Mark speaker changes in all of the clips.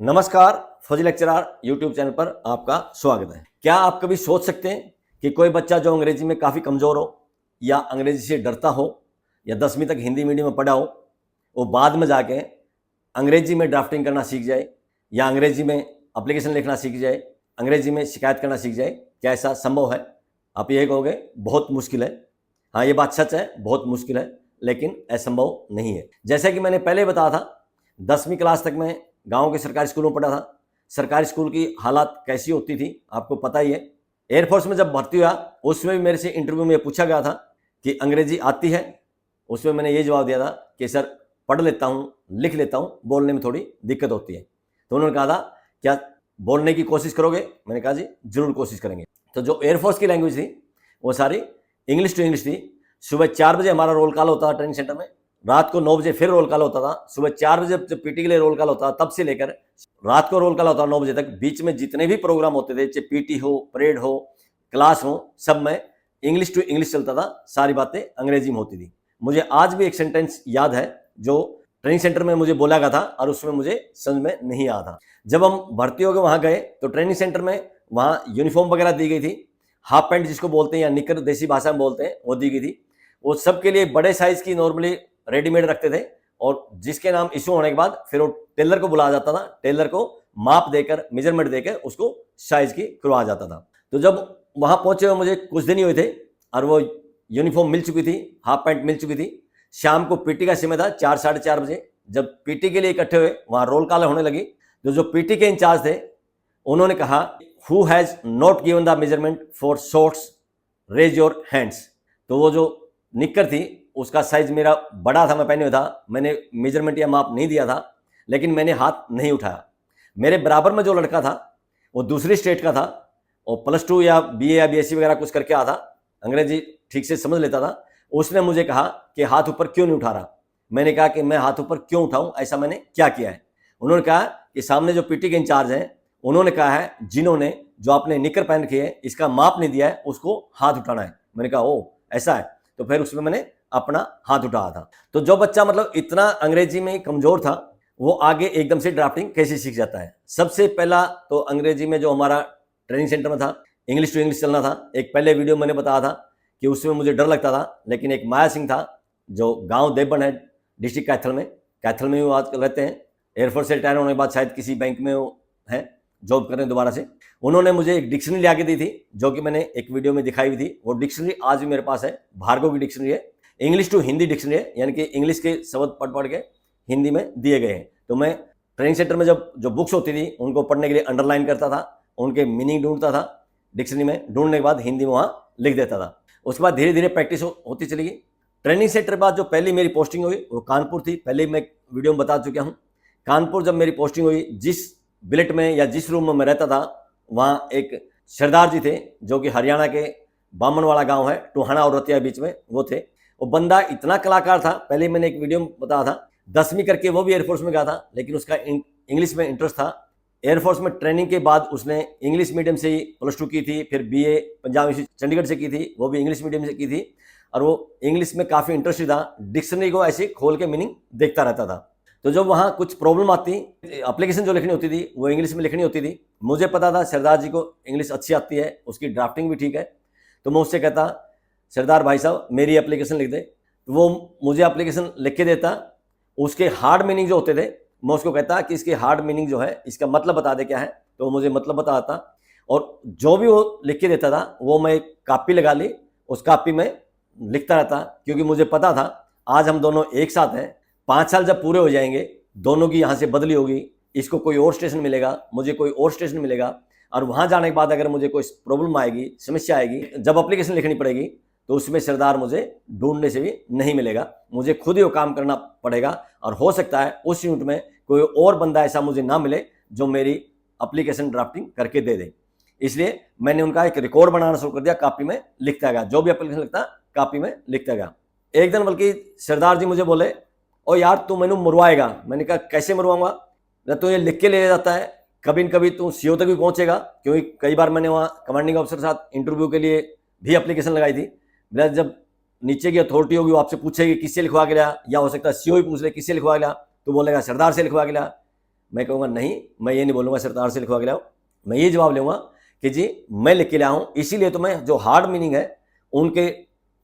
Speaker 1: नमस्कार, फौजी lecturer YouTube channel पर आपका स्वागत है। क्या आप कभी सोच सकते हैं कि कोई बच्चा जो अंग्रेजी में काफ़ी कमज़ोर हो या अंग्रेजी से डरता हो या 10वीं तक हिंदी मीडियम में पढ़ा हो, वो बाद में जाके अंग्रेजी में ड्राफ्टिंग करना सीख जाए या अंग्रेजी में एप्लीकेशन लिखना सीख जाए, अंग्रेजी में शिकायत करना सीख जाए? क्या ऐसा संभव है? आप ये कहोगे बहुत मुश्किल है। हाँ, ये बात सच है, बहुत मुश्किल है, लेकिन असंभव नहीं है। जैसे कि मैंने पहले बताया था, 10वीं क्लास तक मैं गांव के सरकारी स्कूलों में पढ़ा था। सरकारी स्कूल की हालात कैसी होती थी आपको पता ही है। एयरफोर्स में जब भर्ती हुआ उसमें भी मेरे से इंटरव्यू में पूछा गया था कि अंग्रेजी आती है। उसमें मैंने ये जवाब दिया था कि सर पढ़ लेता हूँ, लिख लेता हूँ, बोलने में थोड़ी दिक्कत होती है। तो उन्होंने कहा था क्या बोलने की कोशिश करोगे? मैंने कहा जी जरूर कोशिश करेंगे। तो जो एयरफोर्स की लैंग्वेज थी वो सारी इंग्लिश टू इंग्लिश थी। सुबह 4 बजे हमारा रोल कॉल होता था ट्रेनिंग सेंटर में, रात को 9 बजे फिर रोल कॉल होता था। सुबह 4 बजे जब पीटी के लिए रोल कॉल होता था तब से लेकर रात को रोल कॉल होता था 9 बजे तक। बीच में जितने भी प्रोग्राम होते थे, चाहे पीटी हो, परेड हो, क्लास हो, सब में इंग्लिश टू इंग्लिश चलता था, सारी बातें अंग्रेजी में होती थी। मुझे आज भी एक सेंटेंस याद है जो ट्रेनिंग सेंटर में मुझे बोला गया था और उसमें मुझे समझ में नहीं आया था। जब हम भर्ती होकर वहां गए तो ट्रेनिंग सेंटर में वहां यूनिफॉर्म वगैरह दी गई थी, हाफ पैंट जिसको बोलते हैं या निकर देसी भाषा में बोलते हैं, वो दी गई थी। वो सबके लिए बड़े साइज की नॉर्मली रेडीमेड रखते थे और जिसके नाम इशू होने के बाद फिर वो टेलर को बुलाया जाता था। टेलर को माप देकर, मेजरमेंट देकर उसको साइज की करवाया जाता था। तो जब वहां पहुंचे हुए मुझे कुछ दिन ही हुए थे और वो यूनिफॉर्म मिल चुकी थी, हाफ पैंट मिल चुकी थी। शाम को पीटी का समय था 4 साढ़े 4 बजे। जब पीटी के लिए इकट्ठे हुए वहां रोल कॉल होने लगी तो जो पीटी के इंचार्ज थे उन्होंने कहा who has not given the measurement for shorts raise your hands. तो वो जो निक्कर थी उसका साइज मेरा बड़ा था, मैं पहने हुआ था, मैंने मेजरमेंट या माप नहीं दिया था, लेकिन मैंने हाथ नहीं उठाया। मेरे बराबर में जो लड़का था वो दूसरी स्टेट का था और +2 या बीए या बीएससी वगैरह कुछ करके आया था, अंग्रेजी ठीक से समझ लेता था। उसने मुझे कहा कि हाथ ऊपर क्यों नहीं उठा रहा? मैंने कहा कि मैं हाथ ऊपर क्यों उठाऊं, ऐसा मैंने क्या किया है? उन्होंने कहा कि सामने जो पीटी के इंचार्ज हैं उन्होंने कहा है जिन्होंने जो आपने निकर पहन रखी है इसका माप नहीं दिया है उसको हाथ उठाना है। मैंने कहा ओ ऐसा है, तो फिर उसमें मैंने अपना हाथ उठाया था। तो जो बच्चा मतलब इतना अंग्रेजी में कमजोर था वो आगे एकदम से ड्राफ्टिंग कैसे सीख जाता है? सबसे पहला तो अंग्रेजी में जो हमारा ट्रेनिंग सेंटर में था इंग्लिश टू इंग्लिश चलना था। एक पहले वीडियो मैंने बताया था कि उसमें मुझे डर लगता था, लेकिन एक माया सिंह था जो गांव देवबन है डिस्ट्रिक्ट कैथल में वो आजकल रहते हैं। एयरफोर्स से रिटायर होने के बाद शायद किसी बैंक में वो है जॉब कर रहे हैं दोबारा से। उन्होंने मुझे एक डिक्शनरी ला के दी थी जो कि मैंने एक वीडियो में दिखाई हुई थी। वो डिक्शनरी आज भी मेरे पास है, भार्गव की डिक्शनरी है, इंग्लिश टू हिंदी डिक्शनरी है, यानी कि इंग्लिश के शब्द पढ़ के हिंदी में दिए गए हैं। तो मैं ट्रेनिंग सेंटर में जब जो बुक्स होती थी उनको पढ़ने के लिए अंडरलाइन करता था, उनके मीनिंग ढूंढता था डिक्शनरी में, ढूंढने के बाद हिंदी में वहाँ लिख देता था। उसके बाद धीरे धीरे प्रैक्टिस होती चली गई। ट्रेनिंग सेंटर के बाद जो पहली मेरी पोस्टिंग हुई वो कानपुर थी, पहले मैं वीडियो में बता चुका हूँ। कानपुर जब मेरी पोस्टिंग हुई, जिस बिलेट में या जिस रूम में मैं रहता था वहाँ एक सरदार जी थे जो कि हरियाणा के बामन वाला गांव है, टोहाना और रतिया बीच में वो थे। वो बंदा इतना कलाकार था, पहले मैंने एक वीडियो में बताया था, 10वीं करके वो भी एयरफोर्स में गया था, लेकिन उसका इंग्लिश में इंटरेस्ट था। एयरफोर्स में ट्रेनिंग के बाद उसने इंग्लिश मीडियम से ही +2 की थी, फिर बीए पंजाब यूनिवर्सिटी चंडीगढ़ से की थी, वो भी इंग्लिश मीडियम से की थी और वो इंग्लिश में काफ़ी इंटरेस्टेड था। डिक्शनरी को ऐसे खोल के मीनिंग देखता रहता था। तो जब वहाँ कुछ प्रॉब्लम आती, एप्लीकेशन जो लिखनी होती थी वो इंग्लिश में लिखनी होती थी। मुझे पता था सरदार जी को इंग्लिश अच्छी आती है, उसकी ड्राफ्टिंग भी ठीक है, तो मैं उससे कहता सरदार भाई साहब मेरी एप्लीकेशन लिख दे। तो वो मुझे एप्लीकेशन लिख के देता। उसके हार्ड मीनिंग जो होते थे मैं उसको कहता कि इसके हार्ड मीनिंग जो है इसका मतलब बता दे क्या है, तो मुझे मतलब बताता और जो भी वो लिख के देता था वो मैं कापी लगा ली, उस कापी में लिखता रहता, क्योंकि मुझे पता था आज हम दोनों एक साथ हैं, 5 साल जब पूरे हो जाएंगे दोनों की यहाँ से बदली होगी, इसको कोई और स्टेशन मिलेगा, मुझे कोई और स्टेशन मिलेगा, और वहाँ जाने के बाद अगर मुझे कोई प्रॉब्लम आएगी, समस्या आएगी, जब एप्लीकेशन लिखनी पड़ेगी तो उसमें सरदार मुझे ढूंढने से भी नहीं मिलेगा, मुझे खुद ही वो काम करना पड़ेगा। और हो सकता है उस यूनिट में कोई और बंदा ऐसा मुझे ना मिले जो मेरी एप्लीकेशन ड्राफ्टिंग करके दे दे। इसलिए मैंने उनका एक रिकॉर्ड बनाना शुरू कर दिया, कापी में लिखता गया, जो भी एप्लीकेशन लिखता कापी में लिखता गया। एक दिन बल्कि सरदार जी मुझे बोले ओ यार तू मैनू मरवाएगा। मैंने कहा कैसे मरवाऊंगा? तो ये लिख के ले जाता है, कभी न कभी तू सीओ तक भी पहुंचेगा, क्योंकि कई बार मैंने वहाँ कमांडिंग ऑफिसर के साथ इंटरव्यू के लिए भी एप्लीकेशन लगाई थी। जब नीचे की अथॉरिटी होगी वो आपसे पूछेगी किससे लिखवा के लिया, या हो सकता है सीओ ही पूछ ले किससे लिखवा के लिया, तो बोलेगा सरदार से लिखवा के लिया। मैं कहूँगा नहीं, मैं ये नहीं बोलूँगा सरदार से लिखवा के लाओ, मैं ये जवाब लूँगा कि जी मैं लिख के लाया हूँ, इसीलिए तो मैं जो हार्ड मीनिंग है उनके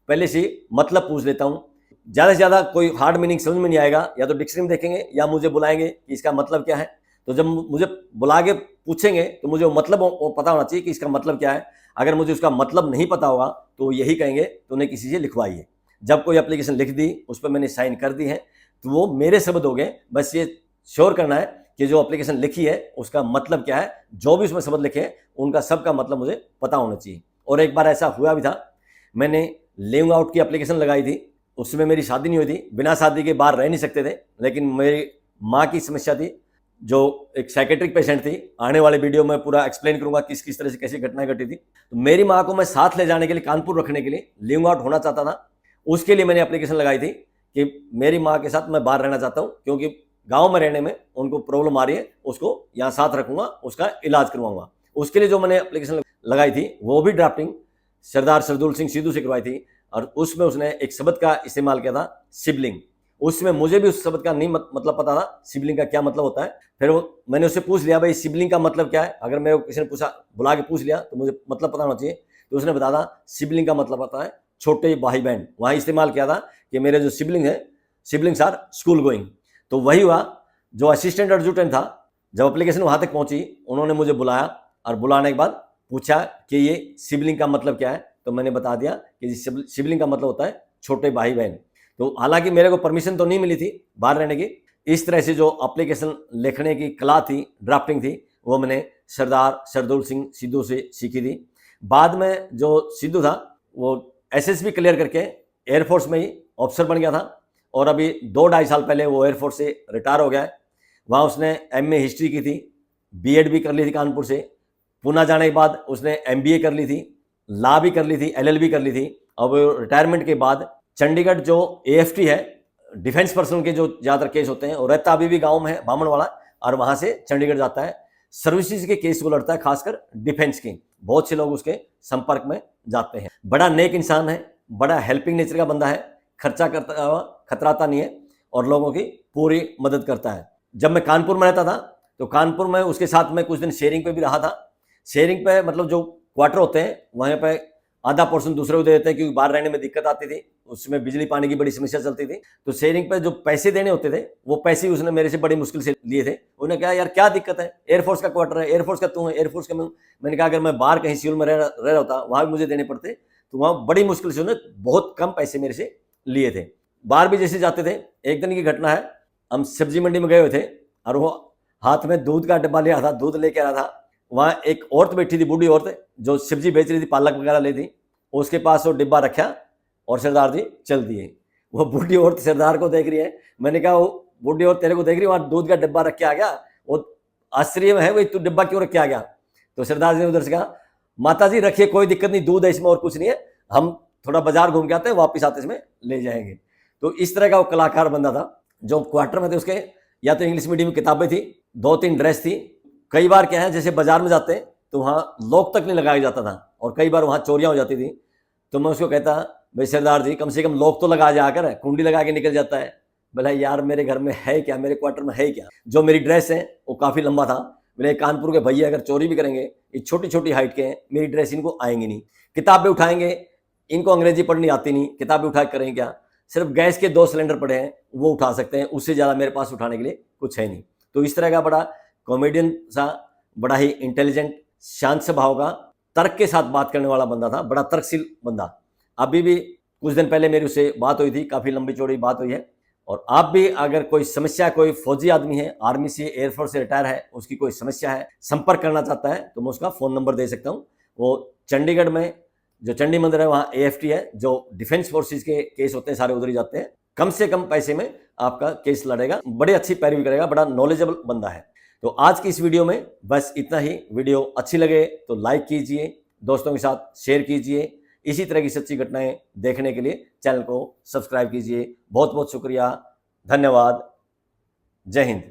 Speaker 1: पहले से मतलब पूछ लेता हूँ। ज़्यादा से ज़्यादा कोई हार्ड मीनिंग समझ में नहीं आएगा, या तो डिक्शनरी में देखेंगे या मुझे बुलाएंगे कि इसका मतलब क्या है। तो जब मुझे बुला के पूछेंगे तो मुझे वो मतलब पता होना चाहिए कि इसका मतलब क्या है। अगर मुझे उसका मतलब नहीं पता होगा तो यही कहेंगे तो उन्हें किसी से लिखवाइए। जब कोई एप्लीकेशन लिख दी, उस पर मैंने साइन कर दी है, तो वो मेरे शब्द हो गए। बस ये श्योर करना है कि जो एप्लीकेशन लिखी है उसका मतलब क्या है, जो भी उसमें शब्द लिखे हैं उनका सबका मतलब मुझे पता होना चाहिए। और एक बार ऐसा हुआ भी था, मैंने लिविंग आउट की एप्लीकेशन लगाई थी, उसमें मेरी शादी नहीं हुई थी, बिना शादी के बाहर रह नहीं सकते थे, लेकिन मेरी माँ की समस्या थी जो एक साइकेट्रिक पेशेंट थी। आने वाले वीडियो में पूरा एक्सप्लेन करूंगा किस किस तरह से कैसी घटनाएं घटी थी। तो मेरी माँ को मैं साथ ले जाने के लिए, कानपुर रखने के लिए, लिविंग आउट होना चाहता था। उसके लिए मैंने एप्लीकेशन लगाई थी कि मेरी माँ के साथ मैं बाहर रहना चाहता हूँ, क्योंकि गाँव में रहने में उनको प्रॉब्लम आ रही है, उसको यहाँ साथ रखूंगा, उसका इलाज करवाऊंगा। उसके लिए जो मैंने एप्लीकेशन लगाई थी वो भी ड्राफ्टिंग सरदार सरदुल सिंह सिद्धू से करवाई थी, और उसमें उसने एक शब्द का इस्तेमाल किया था, सिबलिंग। उसमें मुझे भी उस शब्द का नहीं मतलब पता था, सिबलिंग का क्या मतलब होता है। फिर मैंने उससे पूछ लिया, भाई सिबलिंग का मतलब क्या है। अगर मैं किसी ने पूछा, बुला के पूछ लिया, तो मुझे मतलब पता होना चाहिए। तो उसने बताया था सिबलिंग का मतलब होता है छोटे भाई बहन। वहाँ इस्तेमाल किया था कि मेरे जो सिबलिंग है, सिबलिंग्स आर स्कूल गोइंग। तो वही हुआ। जो असिस्टेंट एडजुटेंट था, जब एप्लीकेशन वहाँ तक पहुँची, उन्होंने मुझे बुलाया, और बुलाने के बाद पूछा कि ये सिबलिंग का मतलब क्या है। तो मैंने बता दिया कि सिबलिंग का मतलब होता है छोटे भाई बहन। तो हालांकि मेरे को परमिशन तो नहीं मिली थी बाहर रहने की। इस तरह से जो एप्लीकेशन लिखने की कला थी, ड्राफ्टिंग थी, वो मैंने सरदार सरदुल सिंह सिद्धू से सीखी थी। बाद में जो सिद्धू था वो एसएसबी क्लियर करके एयरफोर्स में ही ऑफिसर बन गया था, और अभी 2-2.5 साल पहले वो एयरफोर्स से रिटायर हो गया है। वहाँ उसने एमए हिस्ट्री की थी, बीएड भी कर ली थी कानपुर से। पुणे जाने के बाद उसने एमबीए कर ली थी, लॉ भी कर ली थी, एलएलबी कर ली थी। अब रिटायरमेंट के बाद चंडीगढ़ जो एएफटी है, डिफेंस पर्सन के जो ज़्यादातर केस होते हैं, और रहता अभी भी गांव में है, बामनवाड़ा, और वहाँ से चंडीगढ़ जाता है, सर्विसेज के केस को लड़ता है, खासकर डिफेंस के। बहुत से लोग उसके संपर्क में जाते हैं। बड़ा नेक इंसान है, बड़ा हेल्पिंग नेचर का बंदा है, खर्चा करता हुआ खतराता नहीं है, और लोगों की पूरी मदद करता है। जब मैं कानपुर में रहता था तो कानपुर में उसके साथ में कुछ दिन शेयरिंग पे भी रहा था। शेयरिंग पे मतलब जो क्वार्टर होते हैं वहाँ पे आधा पोर्शन दूसरे को दे देते हैं, क्योंकि बाहर रहने में दिक्कत आती थी, उसमें बिजली पानी की बड़ी समस्या चलती थी। तो शेयरिंग पे जो पैसे देने होते थे वो पैसे उसने मेरे से बड़ी मुश्किल से लिए थे। उन्होंने कहा यार क्या दिक्कत है, एयरफोर्स का क्वार्टर है, एयरफोर्स का तू है, एयरफोर्स का मैंने कहा अगर मैं बाहर कहीं सिविल में रह रहा होता, वहाँ भी मुझे देने पड़ते। तो वहाँ बड़ी मुश्किल से उन्होंने बहुत कम पैसे मेरे से लिए थे। बाहर भी जैसे जाते थे, एक दिन की घटना है, हम सब्जी मंडी में गए हुए थे, और वो हाथ में दूध का डब्बा लिया था, दूध लेके आ रहा था। वहाँ एक औरत बैठी थी, बूढ़ी औरत, जो सब्जी बेच रही थी, पालक वगैरह ली थी। उसके पास वो डिब्बा रखा और सरदार जी चल दिए। वो बूढ़ी औरत सरदार को देख रही है। मैंने कहा वो बूढ़ी औरत तेरे को देख रही है, वहाँ दूध का डिब्बा रख के आ गया, वो आश्चर्य में है, भाई तू डिब्बा क्यों रख के आ गया। तो सरदार जी ने उधर से कहा माता जी रखिए, कोई दिक्कत नहीं, दूध है इसमें और कुछ नहीं है, हम थोड़ा बाजार घूम के आते हैं, वापिस आते इसमें ले जाएंगे। तो इस तरह का वो कलाकार बंदा था। जो क्वार्टर में थे उसके या तो इंग्लिश मीडियम की किताबें थी, 2-3 ड्रेस थी। कई बार क्या है, जैसे बाजार में जाते हैं तो वहाँ लॉक तक नहीं लगाया जाता था, और कई बार वहाँ चोरियाँ हो जाती थी। तो मैं उसको कहता भाई सरदार जी कम से कम लॉक तो लगा जाकर, कुंडी लगा के निकल जाता है। बोला यार मेरे घर में है क्या, मेरे क्वार्टर में है क्या। जो मेरी ड्रेस है वो काफ़ी लंबा था। मेरे कानपुर के भैया अगर चोरी भी करेंगे, ये छोटी छोटी हाइट के हैं, मेरी ड्रेस इनको आएंगी नहीं। किताबें उठाएंगे, इनको अंग्रेजी पढ़नी आती नहीं, किताबें उठा के करेंगे क्या। सिर्फ गैस के 2 सिलेंडर पड़े हैं, वो उठा सकते हैं, उससे ज़्यादा मेरे पास उठाने के लिए कुछ है नहीं। तो इस तरह का बड़ा कॉमेडियन सा, बड़ा ही इंटेलिजेंट, शांत स्वभाव का, तर्क के साथ बात करने वाला बंदा था, बड़ा तर्कशील बंदा। अभी भी कुछ दिन पहले मेरी उससे बात हुई थी, काफ़ी लंबी चौड़ी बात हुई है। और आप भी अगर कोई समस्या, कोई फौजी आदमी है, आर्मी से, एयरफोर्स से रिटायर है, उसकी कोई समस्या है, संपर्क करना चाहता है, तो मैं उसका फ़ोन नंबर दे सकता हूँ। वो चंडीगढ़ में जो चंडी मंदिर है वहाँ एएफटी है, जो डिफेंस फोर्सेज के केस होते हैं सारे उधर ही जाते हैं। कम से कम पैसे में आपका केस लड़ेगा, बड़ी अच्छी पैरवी करेगा, बड़ा नॉलेजेबल बंदा है। तो आज की इस वीडियो में बस इतना ही। वीडियो अच्छी लगे तो लाइक कीजिए, दोस्तों के साथ शेयर कीजिए। इसी तरह की सच्ची घटनाएं देखने के लिए चैनल को सब्सक्राइब कीजिए। बहुत बहुत शुक्रिया, धन्यवाद, जय हिंद।